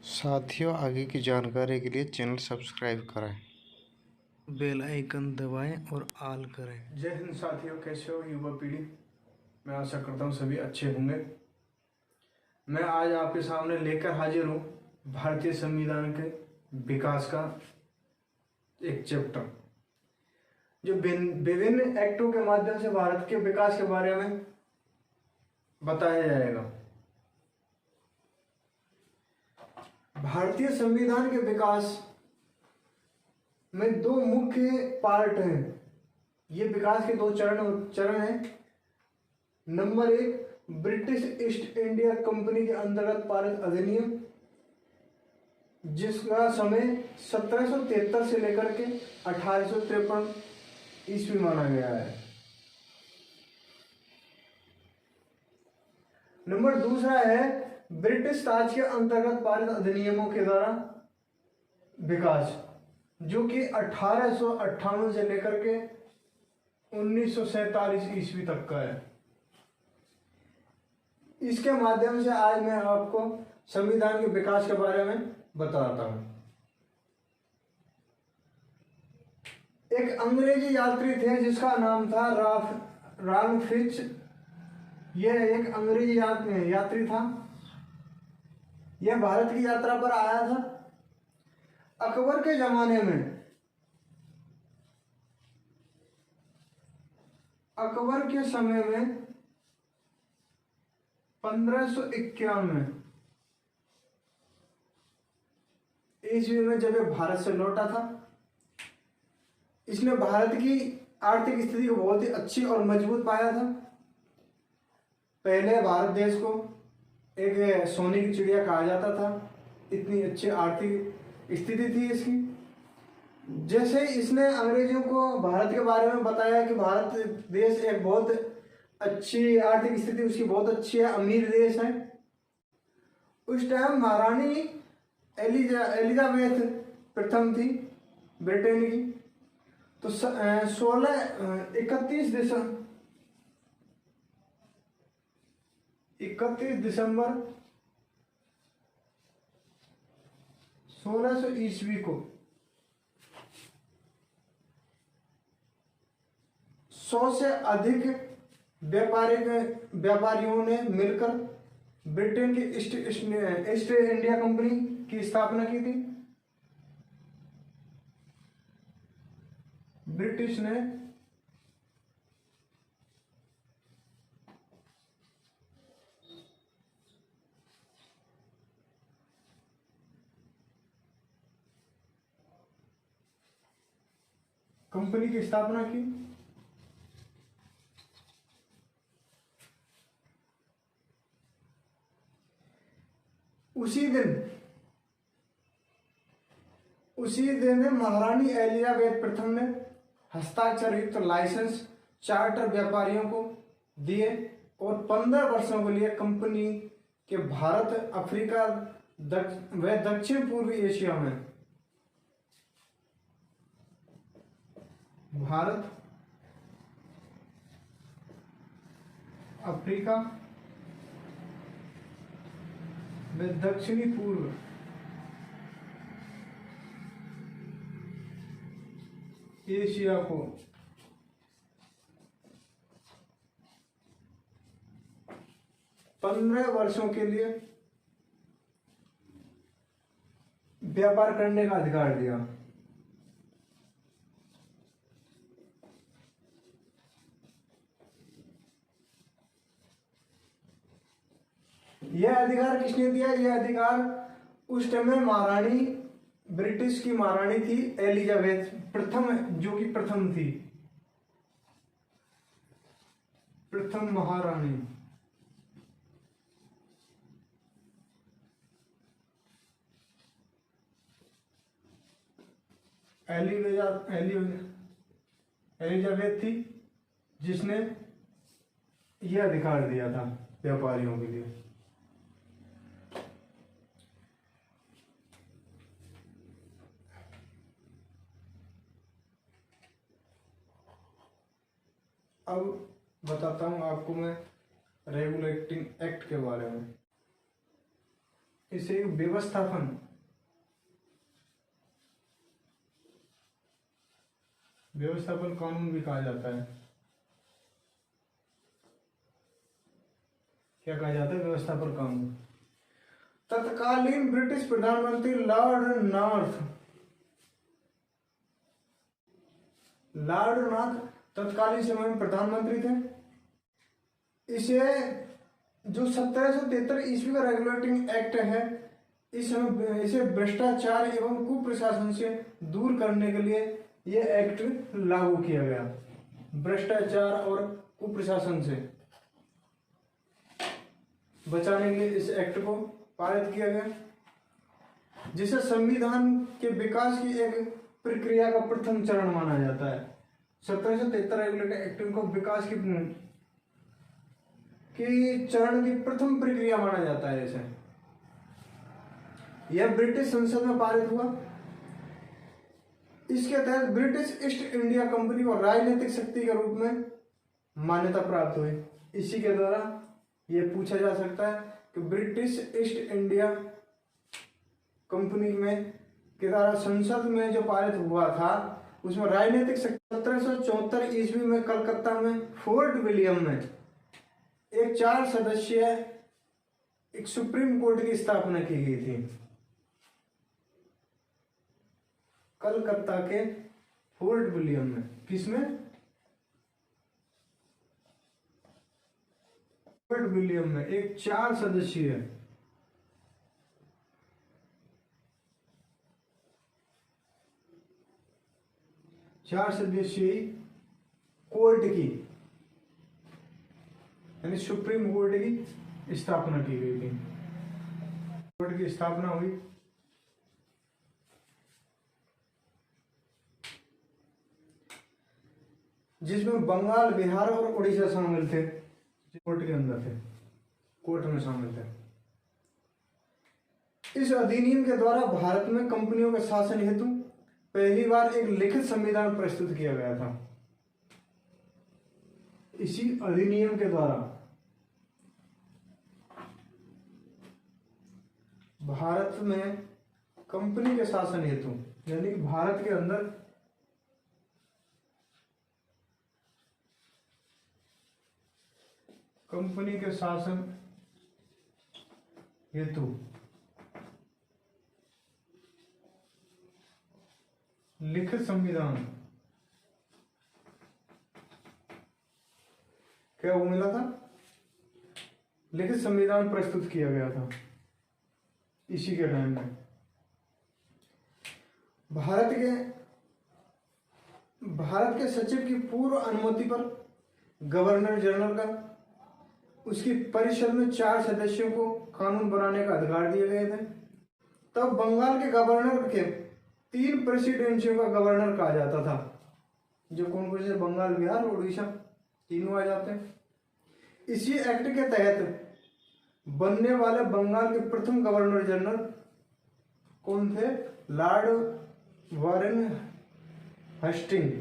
साथियों, आगे की जानकारी के लिए चैनल सब्सक्राइब करें, बेल आइकन दबाएं और ऑल करें। जय हिंद साथियों, कैसे हो युवा पीढ़ी। मैं आशा करता हूँ सभी अच्छे होंगे। मैं आज आपके सामने लेकर हाजिर हूँ भारतीय संविधान के विकास का एक चैप्टर, जो विभिन्न एक्टों के माध्यम से भारत के विकास के बारे में बताया जाएगा। भारतीय संविधान के विकास में दो मुख्य पार्ट हैं। ये विकास के दो चरण हैं। Number 1, British east India company के अंतर्गत पारित अधिनियम, जिसका समय 1773 से लेकर के 1853 ईस्वी माना गया है। नंबर दूसरा है ब्रिटिश राज के अंतर्गत पारित अधिनियमों के द्वारा विकास, जो कि 1858 से लेकर के 1947 ईस्वी तक का है। इसके माध्यम से आज मैं आपको संविधान के विकास के बारे में बताता हूं। एक अंग्रेजी यात्री थे जिसका नाम था राल्फ फिच। यह एक अंग्रेजी यात्री था। यह भारत की यात्रा पर आया था। अकबर के जमाने में, अकबर के समय में 1591 ईस्वी में जब यह भारत से लौटा था, इसने भारत की आर्थिक स्थिति को बहुत ही अच्छी और मजबूत पाया था। पहले भारत देश को एक सोने की चिड़िया कहा जाता था, इतनी अच्छी आर्थिक स्थिति थी इसकी। जैसे इसने अंग्रेजों को भारत के बारे में बताया कि भारत देश एक बहुत अच्छी आर्थिक स्थिति उसकी बहुत अच्छी है, अमीर देश है। उस टाइम महारानी एलिजाबेथ प्रथम थी ब्रिटेन की। तो 31 दिसंबर 1600 ईस्वी को 100 से अधिक व्यापारियों ने मिलकर ब्रिटेन की ईस्ट इंडिया कंपनी की स्थापना की थी। ब्रिटिश ने कंपनी की स्थापना की। उसी दिन महारानी एलिजाबेथ प्रथम ने हस्ताक्षर युक्त लाइसेंस चार्टर व्यापारियों को दिए और 15 वर्षों के लिए कंपनी के भारत, अफ्रीका व दक्षिण पूर्वी एशिया में भारत, अफ्रीका व दक्षिणी पूर्व एशिया को पंद्रह वर्षों के लिए व्यापार करने का अधिकार दिया। यह अधिकार किसने दिया? यह अधिकार उस टाइम में महारानी, ब्रिटिश की महारानी थी एलिजाबेथ प्रथम, जो कि प्रथम थी, प्रथम महारानी। एलिजाबेथ थी जिसने यह अधिकार दिया था व्यापारियों के लिए। अब बताता हूं आपको मैं रेगुलेटिंग एक्ट के बारे में। इसे व्यवस्थापन कानून भी कहा जाता है। क्या कहा जाता है? व्यवस्थापन कानून। तत्कालीन ब्रिटिश प्रधानमंत्री लॉर्ड नॉर्थ तत्कालीन समय में प्रधानमंत्री थे। इसे जो 1773 ईस्वी का रेगुलेटिंग एक्ट है, इस समय इसे भ्रष्टाचार एवं कुप्रशासन से दूर करने के लिए यह एक्ट लागू किया गया। भ्रष्टाचार और कुप्रशासन से बचाने के लिए इस एक्ट को पारित किया गया, जिसे संविधान के विकास की एक प्रक्रिया का प्रथम चरण माना जाता है। 1773 रेगुलेटिंग एक्ट को विकास की चरण की प्रथम प्रक्रिया माना जाता है। इसे यह ब्रिटिश संसद में पारित हुआ। इसके तहत ब्रिटिश ईस्ट इंडिया कंपनी को राजनीतिक शक्ति के रूप में मान्यता प्राप्त हुई। इसी के द्वारा यह पूछा जा सकता है कि ब्रिटिश ईस्ट इंडिया कंपनी में के द्वारा संसद में जो पारित हुआ था, उसमें राजनीतिक शक्ति। 1774 ईस्वी में कलकत्ता में फोर्ट विलियम में एक 4 सदस्यीय एक सुप्रीम कोर्ट की स्थापना की गई थी। कलकत्ता के फोर्ट विलियम में, किसमें? फोर्ट विलियम में एक 4 सदस्यीय कोर्ट की, यानी सुप्रीम कोर्ट की स्थापना की गई थी। कोर्ट की स्थापना हुई। जिसमें बंगाल, बिहार और उड़ीसा शामिल थे। कोर्ट के अंदर थे, कोर्ट में शामिल थे। इस अधिनियम के द्वारा भारत में कंपनियों के शासन हेतु पहली बार एक लिखित संविधान प्रस्तुत किया गया था। इसी अधिनियम के द्वारा भारत में कंपनी के शासन हेतु, यानी भारत के अंदर कंपनी के शासन हेतु लिखित संविधान क्या वो मिला था? लिखित संविधान प्रस्तुत किया गया था। इसी के टाइम में भारत के सचिव की पूर्व अनुमति पर गवर्नर जनरल का उसकी परिषद में 4 सदस्यों को कानून बनाने का अधिकार दिए गए थे। तब बंगाल के गवर्नर के 3 प्रेसिडेंसियों का गवर्नर कहा जाता था, जो कौन कौन से? बंगाल, बिहार और उड़ीसा, तीनों आ जाते हैं। इसी एक्ट के तहत बनने वाले बंगाल के प्रथम गवर्नर जनरल कौन थे? Lord Warren Hasting.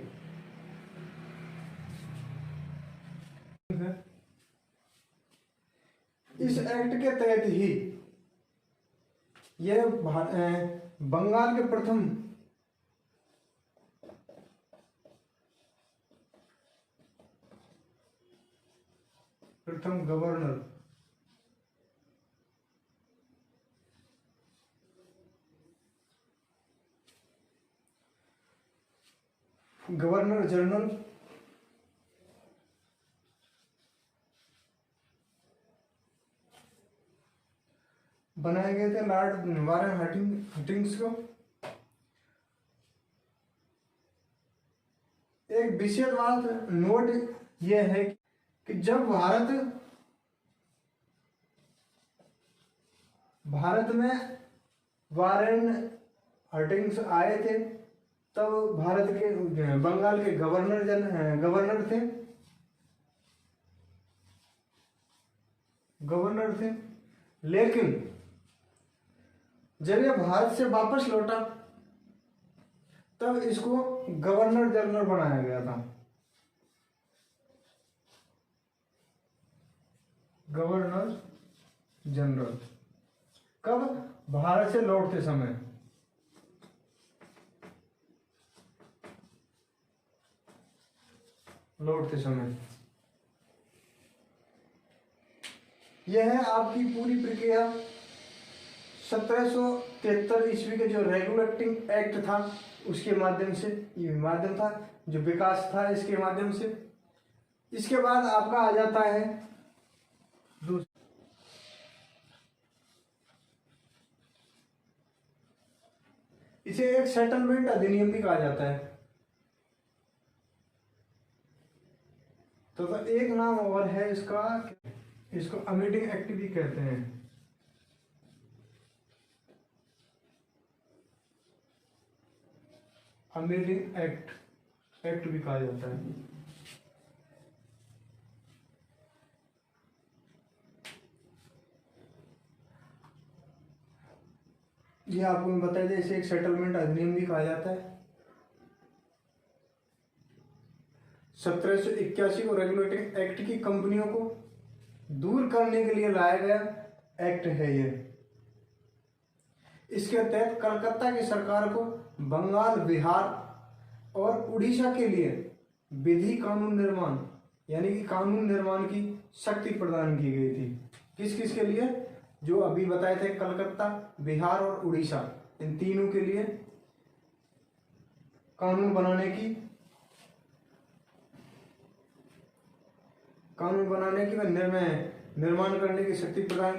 इस एक्ट के तहत ही यह बंगाल के प्रथम गवर्नर जनरल बनाए गए थे लॉर्ड वारेन हेस्टिंग्स को। एक विशेष बात नोट यह है कि जब भारत में वारेन हेस्टिंग्स आए थे, तब भारत के बंगाल के गवर्नर थे। लेकिन जब यह भारत से वापस लौटा, तब इसको गवर्नर जनरल बनाया गया था। गवर्नर जनरल कब? भारत से लौटते समय। लौटते समय यह है आपकी पूरी प्रक्रिया। 1773 ईस्वी के जो रेगुलेटिंग एक्ट था उसके माध्यम से ये माध्यम था, जो विकास था इसके माध्यम से। इसके बाद आपका आ जाता है इसे एक सेटलमेंट अधिनियम भी कहा जाता है। तो एक नाम और है इसका, इसको अमेंडिंग एक्ट भी कहते हैं। अमेंडिंग एक्ट भी कहा जाता है। ये आपको मैं बता दें, इसे एक सेटलमेंट अधिनियम भी कहा जाता है। 1781 को रेगुलेटिंग एक्ट की कंपनियों को दूर करने के लिए लाया गया एक्ट है ये। इसके तहत कलकत्ता की सरकार को बंगाल, बिहार और उड़ीसा के लिए विधि कानून निर्माण यानी कि कानून निर्माण की शक्ति प्रदान की गई थी। किस किस के लिए? जो अभी बताए थे, कलकत्ता, बिहार और उड़ीसा, इन तीनों के लिए कानून बनाने की व निर्माण करने की शक्ति प्रदान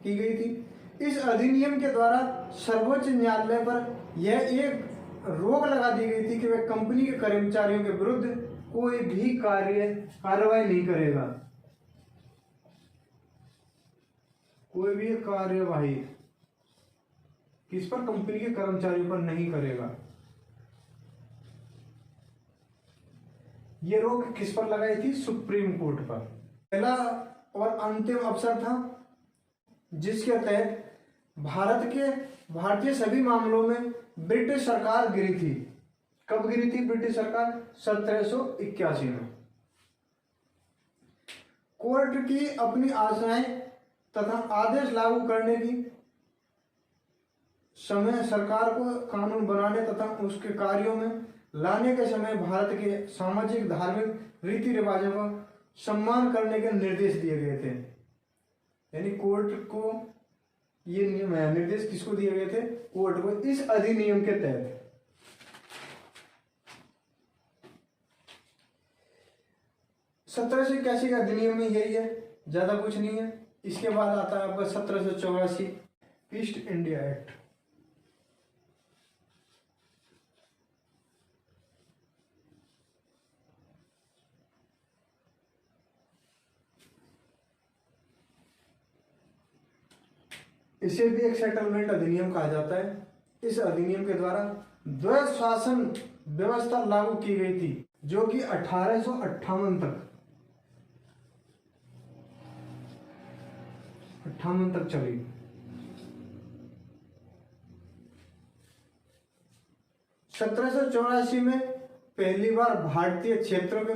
की गई थी। इस अधिनियम के द्वारा सर्वोच्च न्यायालय पर यह एक रोक लगा दी गई थी कि वह कंपनी के कर्मचारियों के विरुद्ध कोई भी कार्रवाई नहीं करेगा। कोई भी कार्यवाही किस पर? कंपनी के कर्मचारियों पर नहीं करेगा। यह रोक किस पर लगाई थी? सुप्रीम कोर्ट पर। पहला और अंतिम अवसर था जिसके तहत भारतीय सभी मामलों में ब्रिटिश सरकार गिरी थी। कब गिरी थी ब्रिटिश सरकार? 1781 में। कोर्ट की अपनी आज्ञाएं तथा आदेश लागू करने की समय सरकार को कानून बनाने तथा उसके कार्यों में लाने के समय भारत के सामाजिक धार्मिक रीति रिवाजों का सम्मान करने के निर्देश दिए गए थे। यानी कोर्ट को ये निर्देश किसको दिए गए थे? कोर्ट को, इस अधिनियम के तहत। सत्रह सौ इक्यासी का अधिनियम में यही है, ज्यादा कुछ नहीं है। इसके बाद आता है आपका 1784 ईस्ट इंडिया एक्ट। इसे भी एक सेटलमेंट अधिनियम कहा जाता है। इस अधिनियम के द्वारा द्वैध शासन व्यवस्था लागू की गई थी, जो कि 1858 तक चली। (1784) में पहली बार भारतीय क्षेत्रों को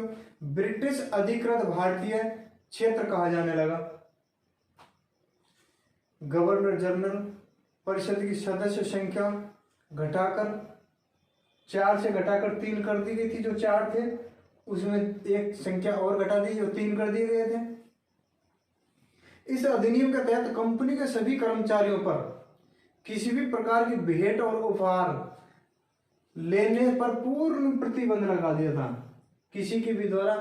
ब्रिटिश अधिकृत भारतीय क्षेत्र कहा जाने लगा। गवर्नर जनरल परिषद की सदस्य संख्या घटाकर 4 से घटाकर 3 कर दी गई थी। जो 4 थे उसमें एक संख्या और घटा दी, जो 3 कर दिए गए थे। इस अधिनियम के तहत कंपनी के सभी कर्मचारियों पर किसी भी प्रकार की भेंट और उपहार लेने पर पूर्ण प्रतिबंध लगा दिया था। किसी के भी द्वारा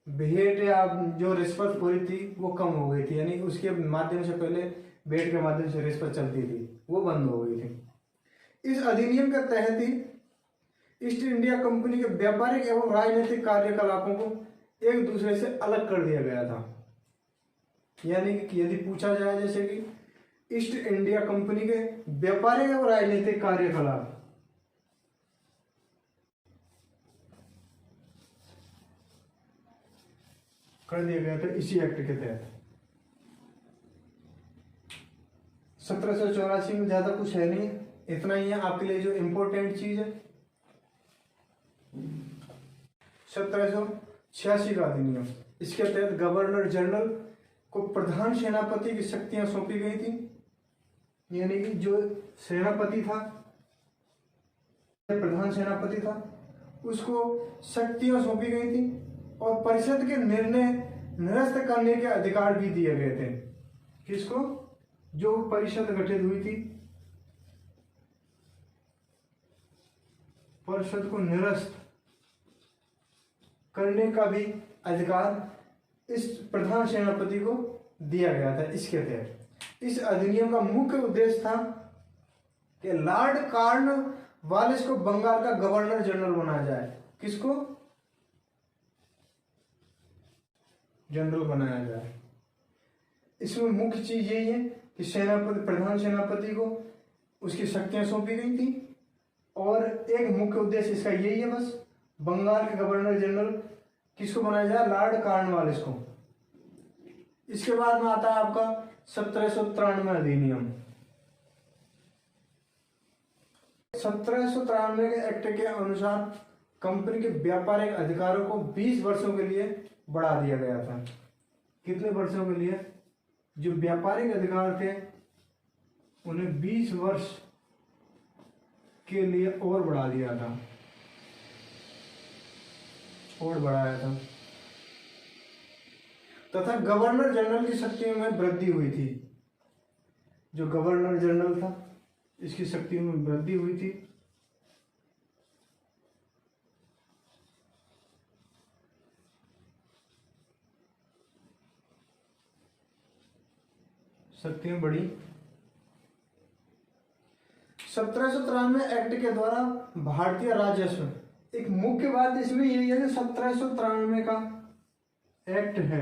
भेंट या जो रिश्वतखोरी थी वो कम हो गई थी। यानी उसके माध्यम से पहले भेंट के माध्यम से रिश्वत चलती थी, वो बंद हो गई थी। इस अधिनियम के तहत ही ईस्ट इंडिया कंपनी के व्यापारिक एवं राजनीतिक कार्यकलापों को एक दूसरे से अलग कर दिया गया था। यानी कि यदि पूछा जाए जैसे कि ईस्ट इंडिया कंपनी के व्यापारिक एवं राजनीतिक कार्यकलाप कर दिया गया था इसी एक्ट के तहत। 1784 में ज्यादा कुछ है नहीं, इतना ही है आपके लिए जो इम्पोर्टेंट चीज है। 1786 का अधिनियम, इसके तहत गवर्नर जनरल को प्रधान सेनापति की शक्तियां सौंपी गई थी। यानी कि जो सेनापति था, प्रधान सेनापति था, उसको शक्तियां सौंपी गई थी और परिषद के निर्णय निरस्त करने के अधिकार भी दिए गए थे। किसको? जो परिषद गठित हुई थी, परिषद को निरस्त करने का भी अधिकार इस प्रधान सेनापति को दिया गया था। इसके तहत इस अधिनियम का मुख्य उद्देश्य था कि लॉर्ड कॉर्नवालिस को बंगाल का गवर्नर जनरल बनाया जाए। किसको? जनरल बनाया जाए। इसमें मुख्य चीज यही है कि सेनापति, प्रधान सेनापति को उसकी शक्तियां सौंपी गई थी और एक मुख्य उद्देश्य इसका यही है बस, बंगाल के गवर्नर जनरल किसको बनाया जाए? लॉर्ड कॉर्नवालिस को। इसके बाद में आता है आपका 1793 अधिनियम। 1793 के एक्ट के अनुसार कंपनी के व्यापारिक अधिकारों को 20 वर्षों के लिए बढ़ा दिया गया था। कितने वर्षों के लिए? जो व्यापारिक अधिकार थे उन्हें 20 वर्ष के लिए और बढ़ा दिया था, और बढ़ाया था, तथा गवर्नर जनरल की शक्तियों में वृद्धि हुई थी। जो गवर्नर जनरल था इसकी शक्तियों में वृद्धि हुई थी। शक्तियां बढ़ी। 1793 एक्ट के द्वारा भारतीय राजस्व, एक मुख्य बात इसमें यही है कि 1793 का एक्ट है,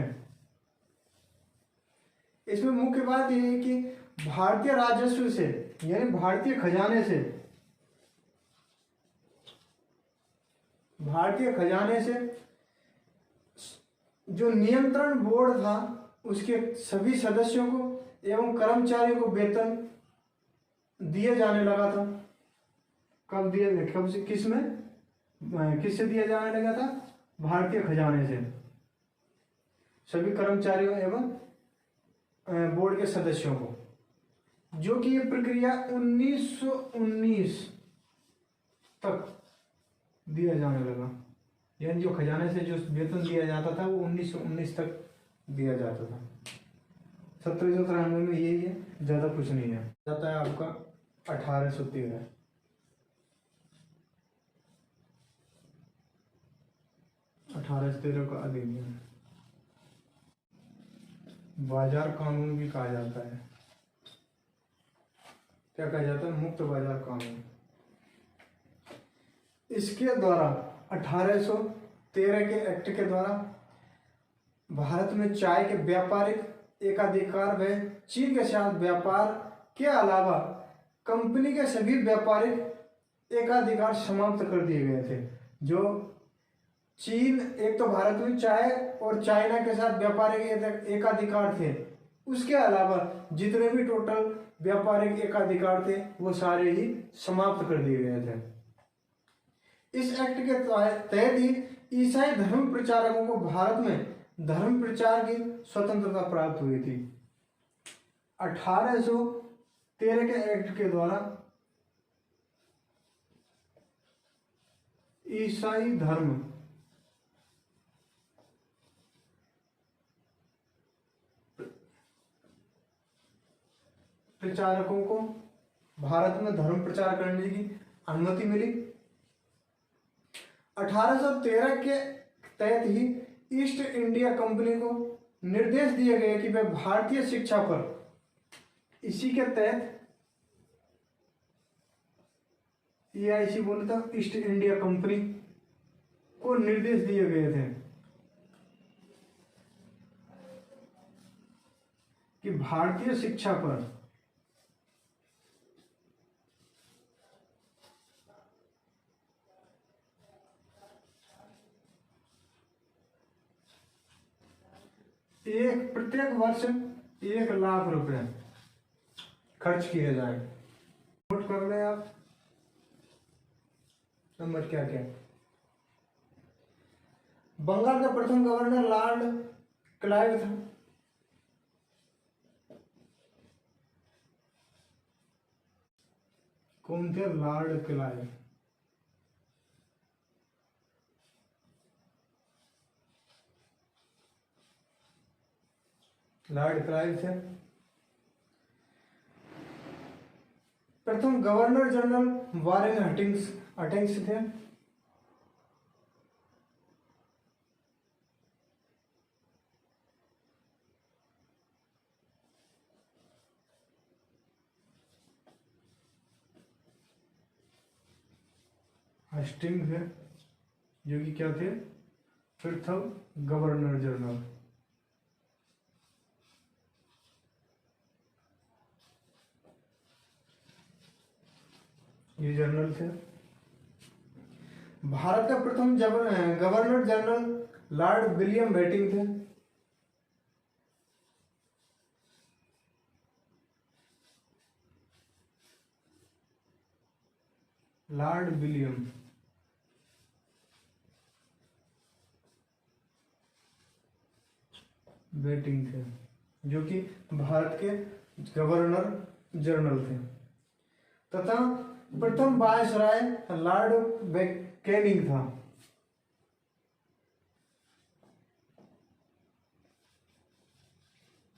इसमें मुख्य बात यह है कि भारतीय राजस्व से यानी भारतीय खजाने से, भारतीय खजाने से जो नियंत्रण बोर्ड था उसके सभी सदस्यों को एवं कर्मचारियों को वेतन दिया जाने लगा था। कब दिया? कब से? किससे दिया जाने लगा था? भारतीय खजाने से सभी कर्मचारियों एवं बोर्ड के सदस्यों को, जो कि ये प्रक्रिया 1919 तक दिया जाने लगा। यानी जो खजाने से जो वेतन दिया जाता था वो 1919 तक दिया जाता था। 1793 में यही है, ज्यादा कुछ नहीं है। जाता है आपका 1813। का अधिनियम, बाजार कानून भी कहा जाता है। क्या कहा जाता है? मुक्त बाजार कानून। इसके द्वारा 1813 के एक्ट के द्वारा भारत में चाय के व्यापारिक एकाधिकार व चीन के साथ व्यापार के अलावा कंपनी के सभी व्यापारिक एकाधिकार समाप्त कर दिए गए थे। जो चीन, एक तो भारत में चाय और चाइना के साथ व्यापारिक एकाधिकार थे, उसके अलावा जितने भी टोटल व्यापारिक एकाधिकार थे वो सारे ही समाप्त कर दिए गए थे। इस एक्ट के तहत ही ईसाई धर्म प्रचारकों को भारत में धर्म प्रचार की स्वतंत्रता प्राप्त हुई थी। 1813 के एक्ट के द्वारा ईसाई धर्म प्रचारकों को भारत में धर्म प्रचार करने की अनुमति मिली। 1813 के तहत ही ईस्ट इंडिया कंपनी को निर्देश दिए गए कि वह भारतीय शिक्षा पर, इसी के तहत EIC बोला था, ईस्ट इंडिया कंपनी को निर्देश दिए गए थे कि भारतीय शिक्षा पर प्रत्येक वर्ष 1 लाख रुपए खर्च किए जाए। नोट कर लें आप नंबर क्या क्या। बंगाल का प्रथम गवर्नर लॉर्ड क्लाइव था। कौन थे? Lord Clive. लॉर्ड क्लाइव थे। प्रथम गवर्नर जनरल वारेन हस्टिंग्स थे। हस्टिंग्स है जो कि क्या थे? प्रथम गवर्नर जनरल। ये जनरल थे। भारत का प्रथम governor general Lord William Bentinck थे। लॉर्ड विलियम बेटिंग थे जो कि भारत के गवर्नर जनरल थे। तथा प्रथम वायसराय लॉर्ड कैनिंग था।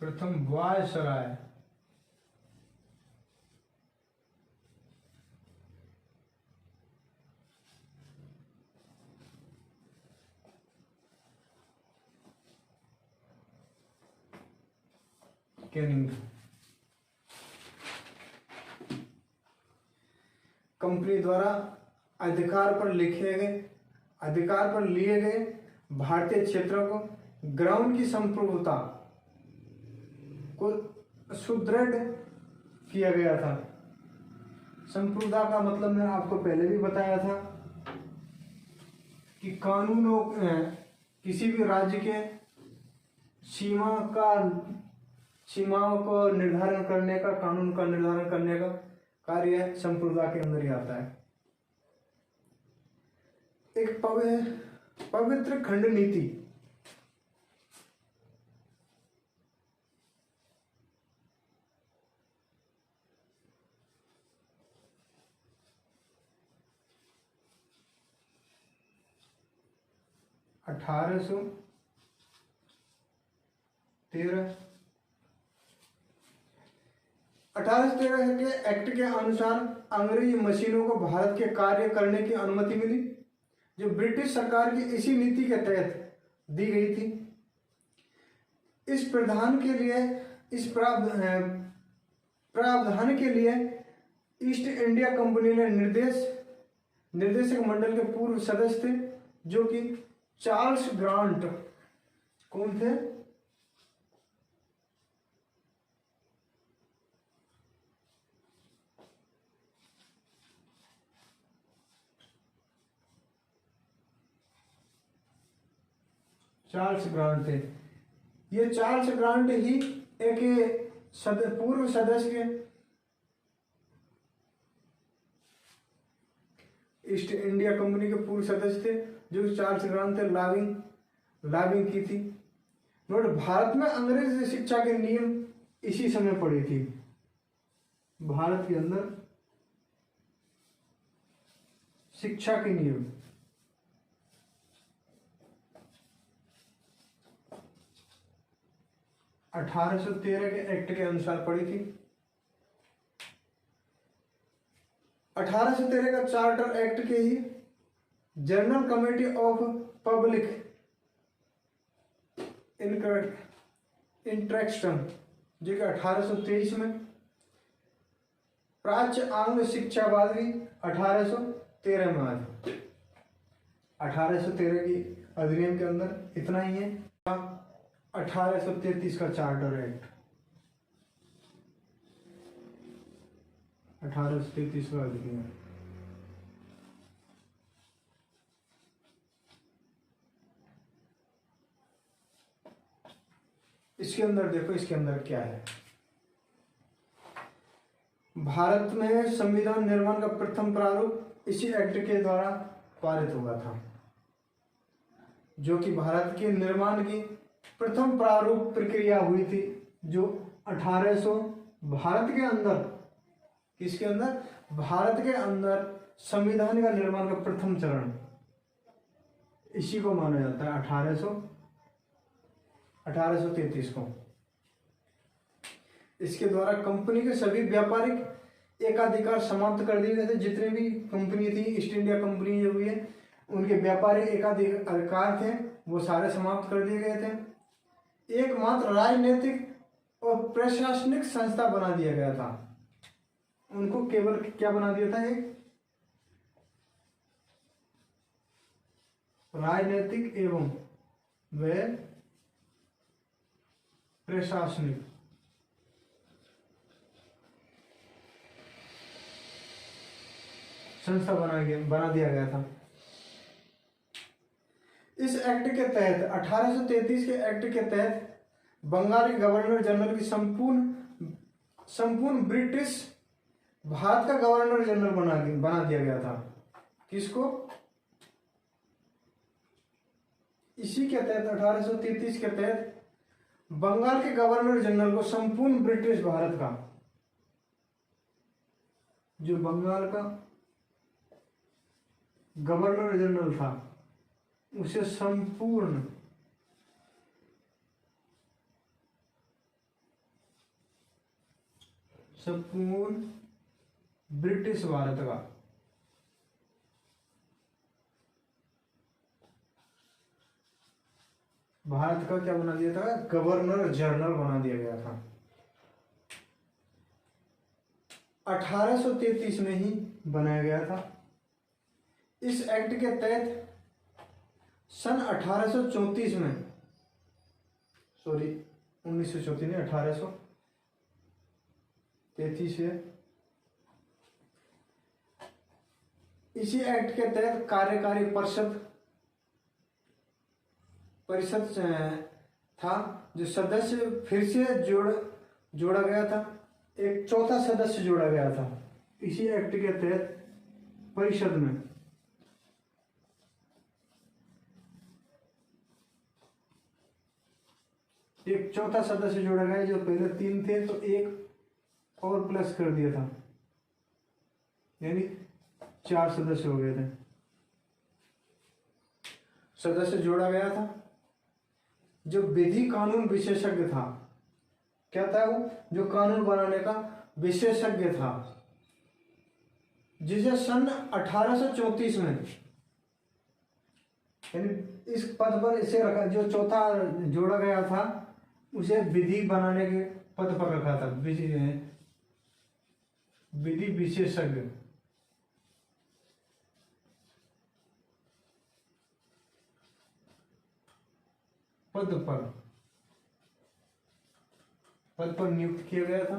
प्रथम वायसराय कैनिंग। कंपनी द्वारा अधिकार पर लिए गए भारतीय क्षेत्रों को ग्राउंड की संप्रभुता को सुदृढ़ किया गया था। संप्रभुता का मतलब मैंने आपको पहले भी बताया था कि किसी भी राज्य के सीमाओं को निर्धारण करने का, कानून का निर्धारण करने का कार्य संप्रभुता के अंदर ही आता है। एक पवित्र खंड नीति। अठारह सौ तेरह के एक्ट के अनुसार अंग्रेजी मशीनों को भारत के कार्य करने की अनुमति मिली, जो ब्रिटिश सरकार की इसी नीति के तहत दी गई थी। इस प्रावधान के लिए ईस्ट इंडिया कंपनी ने निर्देशक मंडल के पूर्व सदस्य थे जो कि चार्ल्स ग्रांट। कौन थे? चार्ल्स ग्रांट थे। ये चार्ल्स ग्रांट ही एक पूर्व सदस्य ईस्ट इंडिया कंपनी के पूर्व सदस्य थे, जो चार्ल्स ग्रांट थे। लॉबिंग की थी। भारत में अंग्रेजी शिक्षा के नियम इसी समय पड़े थी। भारत के अंदर शिक्षा के नियम 1813 के एक्ट के अनुसार पड़ी थी। 1813 का चार्टर एक्ट के ही general committee of public instruction जो कि 1823 में, प्राच्य आंग्ल शिक्षावाद भी 1813 में आया। 1813 की अधिनियम के अंदर इतना ही है। 1833 का चार्टर एक्ट, 1833 का अधिनियम। इसके अंदर देखो, इसके अंदर क्या है। भारत में संविधान निर्माण का प्रथम प्रारूप इसी एक्ट के द्वारा पारित हुआ था, जो कि भारत के निर्माण की प्रथम प्रारूप प्रक्रिया हुई थी, जो 1800 भारत के अंदर, किसके अंदर? भारत के अंदर संविधान का निर्माण का प्रथम चरण इसी को माना जाता है 1833 को। इसके द्वारा कंपनी के सभी व्यापारिक एकाधिकार समाप्त कर दिए गए थे। जितने भी कंपनी थी, ईस्ट इंडिया कंपनी जो हुई है, उनके व्यापारिक एकाधिकार थे वो सारे समाप्त कर दिए गए थे। एकमात्र राजनीतिक और प्रशासनिक संस्था बना दिया गया था। उनको केवल क्या बना दिया था? एक राजनीतिक एवं व प्रशासनिक संस्था बना दिया गया था। इस एक्ट के तहत 1833 के एक्ट के तहत बंगाली गवर्नर जनरल की संपूर्ण ब्रिटिश भारत का गवर्नर जनरल बना दिया गया था। किसको? इसी के तहत 1833 के तहत बंगाल के गवर्नर जनरल को संपूर्ण ब्रिटिश भारत का, जो बंगाल का गवर्नर जनरल था, उसे संपूर्ण ब्रिटिश भारत का क्या बना दिया था? गवर्नर जनरल बना दिया गया था। 1833 में ही बनाया गया था। इस एक्ट के तहत सन 1834 में, 1934 नहीं, 1833 है। इसी एक्ट के तहत कार्यकारी परिषद था, जो सदस्य फिर से जोड़ा गया था। एक चौथा सदस्य जोड़ा गया था इसी एक्ट के तहत परिषद में। एक चौथा सदस्य जोड़ा गया, जो पहले 3 थे तो एक और प्लस कर दिया था, यानी 4 सदस्य हो गए थे। सदस्य जोड़ा गया था जो विधि कानून विशेषज्ञ था। क्या था वो? जो कानून बनाने का विशेषज्ञ था, जिसे सन 1834 में, यानी इस पद पर इसे रखा, जो चौथा जोड़ा गया था उसे विधि बनाने के पद पर रखा था, विधि विशेषज्ञ। पद पर नियुक्त किया गया था,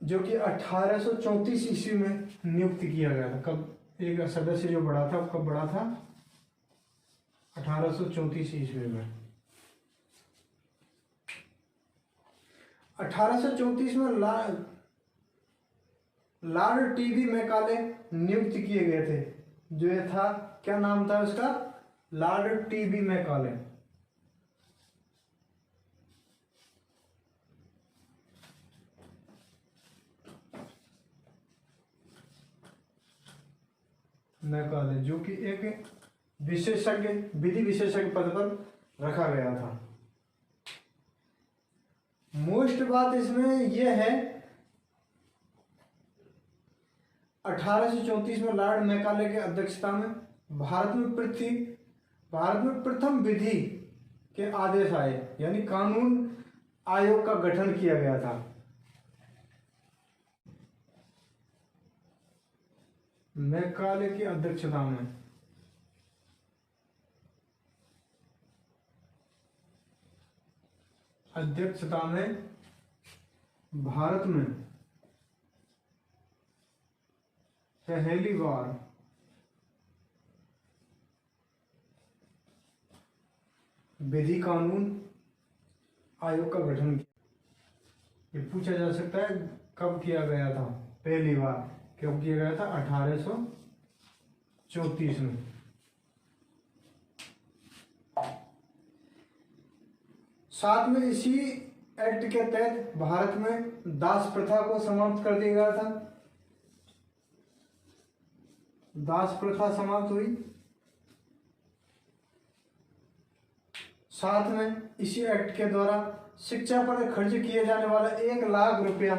जो कि 1834 ईस्वी में नियुक्त किया गया था। कब? एक सदस्य जो बढ़ा था, कब बढ़ा था? 1834 ईस्वी में। 1834 में लॉर्ड टीबी मैकाले नियुक्त किए गए थे। जो ये था, क्या नाम था उसका? Lord TB Macaulay. जो कि एक विशेषज्ञ, विधि विशेषज्ञ पद पर रखा गया था। मोस्ट बात इसमें यह है, 1834 में लॉर्ड मैकाले की अध्यक्षता में भारत में प्रथम विधि के आदेश आए, यानी कानून आयोग का गठन किया गया था। मैकाले की अध्यक्षता में भारत में पहली बार विधि कानून आयोग का गठन किया। ये पूछा जा सकता है कब किया गया था? पहली बार कब किया गया था? 1834 में। साथ में इसी एक्ट के तहत भारत में दास प्रथा को समाप्त कर दिया गया था। दास प्रथा समाप्त हुई। साथ में इसी एक्ट के द्वारा शिक्षा पर खर्च किए जाने वाला 1 लाख रुपया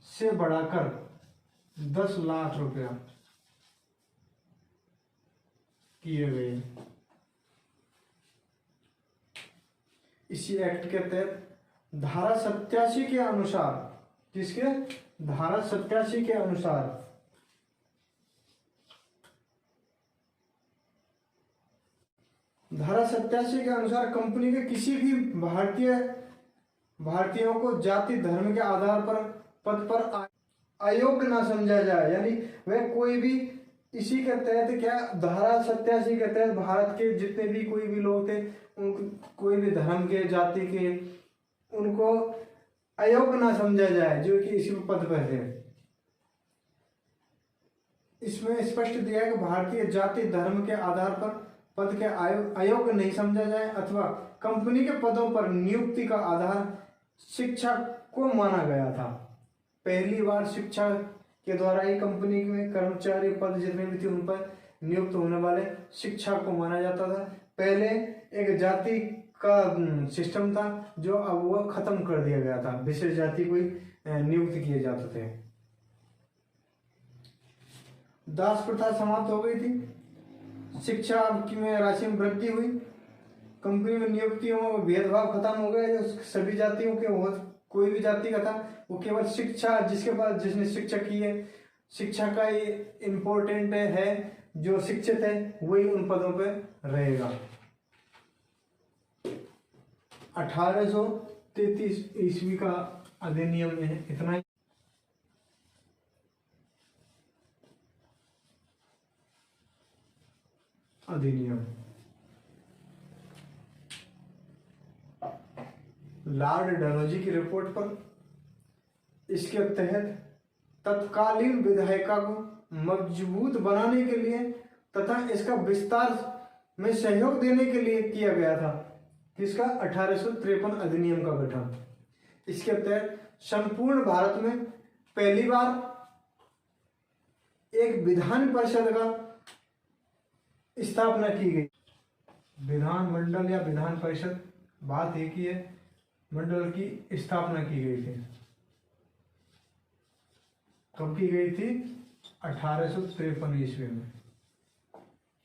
से बढ़ाकर 10 लाख रुपया किए गए। इसी एक्ट के तहत धारा 87 के अनुसार, किसके? धारा 87 के अनुसार धारा 87 के अनुसार कंपनी के किसी भी भारतीयों को जाति धर्म के आधार पर पद पर अयोग्य ना समझा जाए। यानी वह कोई भी, इसी के तहत क्या, धारा 87 के तहत भारत के जितने भी कोई भी लोग थे, कोई भी धर्म के, जाति के, उनको अयोग्य ना समझा जाए जो कि इसी पद पर थे। इसमें स्पष्ट दिया है कि भारतीय जाति धर्म के आधार पर पद के अयोग्य नहीं समझा जाए अथवा कंपनी के पदों पर नियुक्ति का आधार शिक्षा को माना गया था। पहली बार शिक्षा के द्वारा ही कंपनी में कर्मचारी पद जितने भी थे उन पर नियुक्त होने वाले शिक्षा को माना जाता था। पहले एक जाति का सिस्टम था जो अब वह खत्म कर दिया गया था, विशेष जाति को नियुक्त किए जाते थे। दास प्रथा समाप्त हो गई थी। शिक्षा में राशि में वृद्धि हुई। कंपनी में नियुक्तियों में भेदभाव खत्म हो गया। जो सभी जातियों के हो, कोई भी जाति का था, वो केवल शिक्षा, जिसके पास जिसने शिक्षा की है, शिक्षा का ये इम्पोर्टेंट है, जो शिक्षित है वही उन पदों पर रहेगा। 1833 ईस्वी का अधिनियम है, इतना ही। अधिनियम लॉर्ड डलहौजी की रिपोर्ट पर इसके तहत तत्कालीन विधायिका को मजबूत बनाने के लिए तथा इसका विस्तार में सहयोग देने के लिए किया गया था। किसका? 1853 अधिनियम का गठन। इसके तहत संपूर्ण भारत में पहली बार एक विधान परिषद का स्थापना की गई। विधानमंडल या विधान परिषद, बात एक ही है, मंडल की स्थापना की गई थी। कब की गई थी? 1853 ईस्वी में,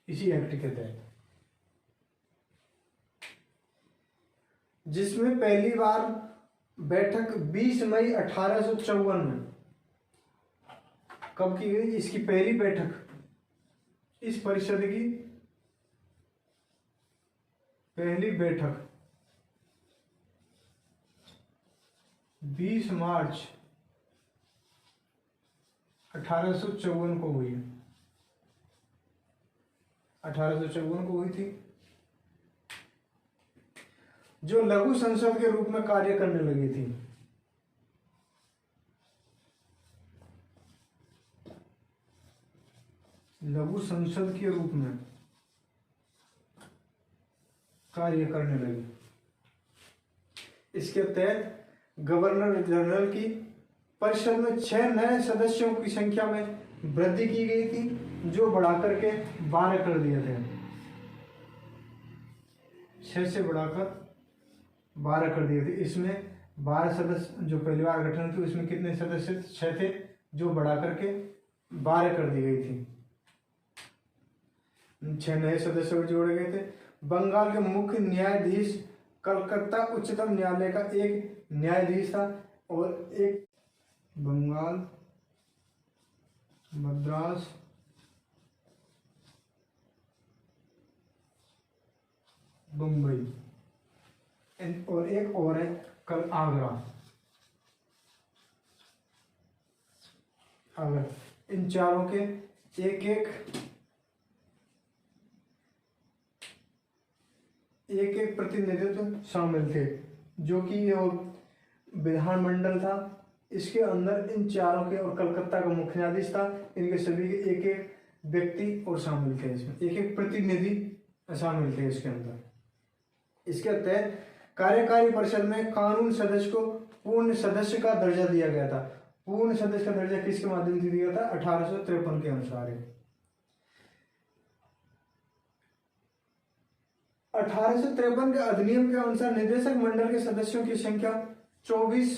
इसी एक्ट के तहत, जिसमें पहली बार बैठक 20 मई 1854 में कब की गई? इसकी पहली बैठक, इस परिषद की पहली बैठक 20 मार्च 1854 को हुई है। 1854 को हुई थी, जो लघु संसद के रूप में कार्य करने लगी थी। लघु संसद के रूप में कार्य करने लगी। इसके तहत गवर्नर जनरल की परिषद में 6 नए सदस्यों की संख्या में वृद्धि की गई थी, जो बढ़ाकर के 12 कर दिए थे। 6 से बढ़ाकर 12 कर दिए थे। इसमें 12 सदस्य, जो पहली बार गठन थी उसमें कितने सदस्य? 6 थे, जो बढ़ाकर के 12 कर दी गई थी। 6 नए सदस्य जोड़े गए थे। बंगाल के मुख्य न्यायाधीश कलकत्ता उच्चतम न्यायालय का एक न्यायाधीश था और एक बंगाल, मद्रास, बम्बई, और एक और है कल आगरा। इन चारों के एक प्रतिनिधित्व शामिल थे, जो कि विधानमंडल था। इसके अंदर इन चारों के, और कलकत्ता का मुख्य न्यायाधीश था, इनके सभी के एक एक व्यक्ति और शामिल थे। इसमें एक एक प्रतिनिधि शामिल थे इसके अंदर। इसके तहत कार्यकारी परिषद में कानून सदस्य को पूर्ण सदस्य का दर्जा दिया गया था। पूर्ण सदस्य का दर्जा किसके माध्यम से दिया था? 1853 के अनुसार है। 1853 के अधिनियम के अनुसार निदेशक मंडल के सदस्यों की संख्या 24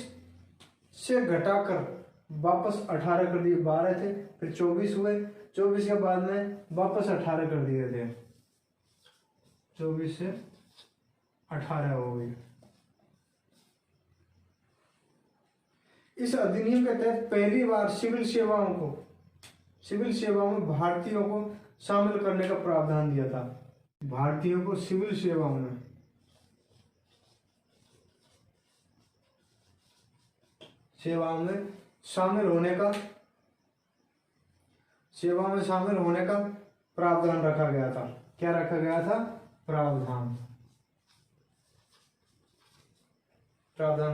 से घटाकर वापस 18 कर दिए। 12 थे, फिर 24 हुए, 24 के बाद में वापस 18 कर दिए थे, 24 से 18 हो गई। इस अधिनियम के तहत पहली बार सिविल सेवाओं में भारतीयों को शामिल करने का प्रावधान दिया था। भारतीयों को सिविल सेवाओं में शामिल होने का प्रावधान रखा गया था। क्या रखा गया था? प्रावधान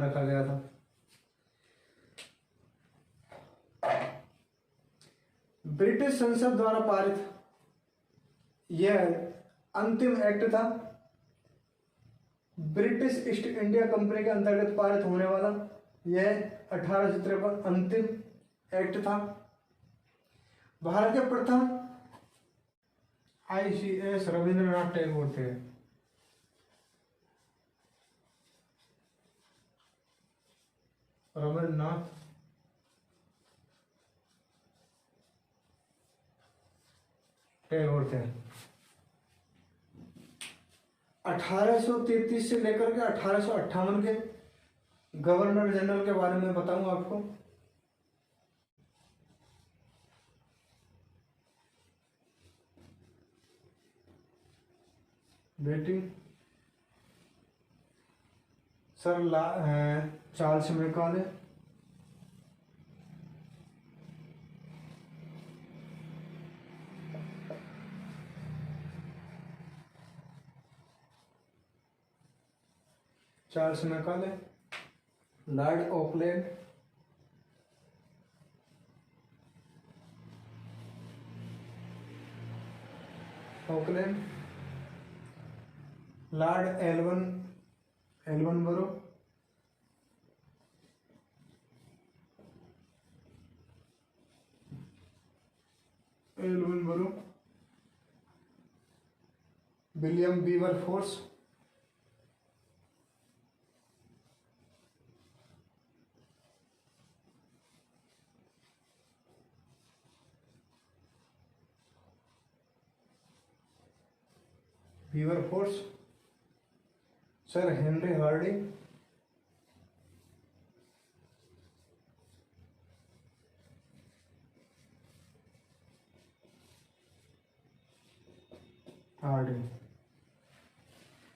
रखा गया था। ब्रिटिश संसद द्वारा पारित यह अंतिम एक्ट था। ब्रिटिश ईस्ट इंडिया कंपनी के अंतर्गत पारित होने वाला यह 1853 अंतिम एक्ट था। भारत के प्रथम ICS रविंद्रनाथ टैगोर थे। रविंद्रनाथ टैगोर थे। 1833 से लेकर के 1858 के गवर्नर जनरल के बारे में बताऊं आपको। बेटी Sir Charles Macaulay, Lord Auckland, Lord Ellenborough, William Wilberforce, Sir Henry Hardinge,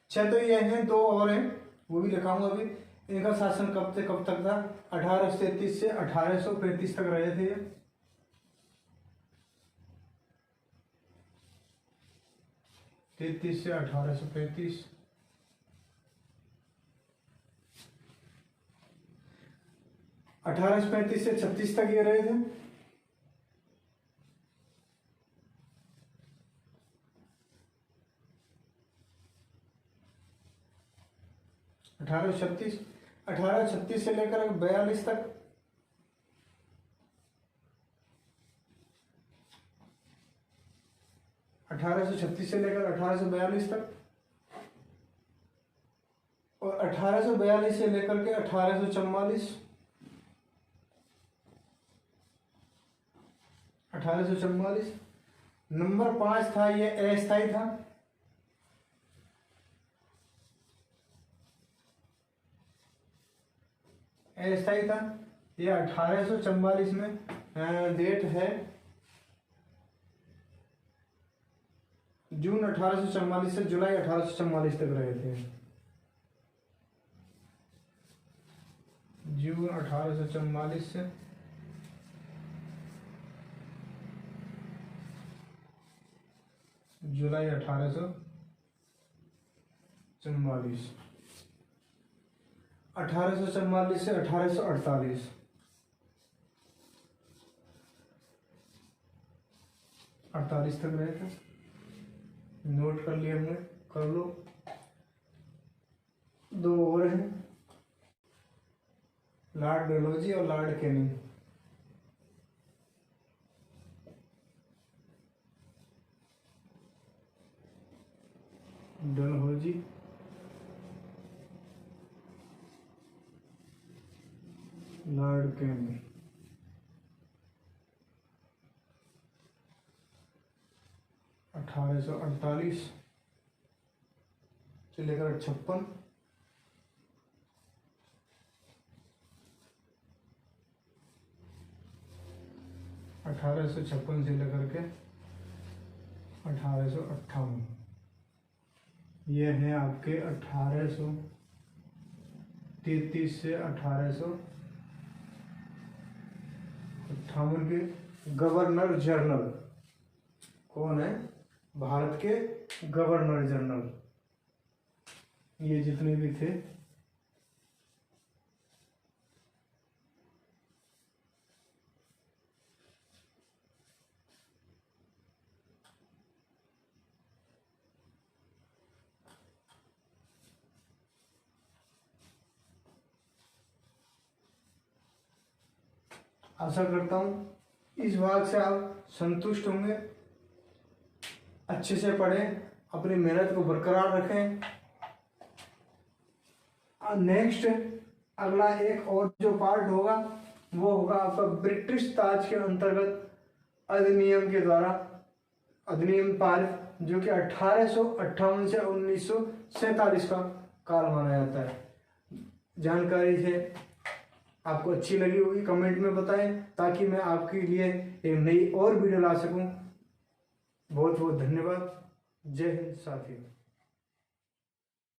अच्छा तो ये हैं, दो और हैं वो भी लिखाऊंगा अभी। इनका शासन कब से कब तक था? 1833 से 1835 तक रहे थे। 33 से 1835। 1835 से 36 तक ये रहे थे। अठारह छत्तीस से लेकर 42 तक। 1836 से लेकर 1842 तक, और 1842 से लेकर के 1844। 1844 नंबर 5 था, ये अस्थायी था। अस्थायी था ये 1844 में डेट है जून 1844 से जुलाई 1844 तक रहे थे। जून 1844 से जुलाई 1844। 1844 से 1848। 48 तक रहे थे। नोट कर लिए हमने, कर लो। दो और हैं, लॉर्ड डलहौजी और Lord Canning. Dalhousie, Lord Canning. 1848 से लेकर 56, 1856 से लेकर के 1858। ये हैं आपके 1833 से 1858 के गवर्नर जनरल। कौन है? भारत के गवर्नर जनरल, ये जितने भी थे। आशा करता हूँ इस भाग से आप संतुष्ट होंगे। अच्छे से पढ़ें, अपनी मेहनत को बरकरार रखें। नेक्स्ट अगला एक और जो पार्ट होगा वो होगा आपका ब्रिटिश ताज के अंतर्गत अधिनियम के द्वारा अधिनियम पारित, जो कि 1858 से 1947 का काल माना जाता है। जानकारी से आपको अच्छी लगी होगी, कमेंट में बताएं ताकि मैं आपके लिए एक नई और वीडियो ला सकूं। बहुत बहुत धन्यवाद। जय हिंद साथियों।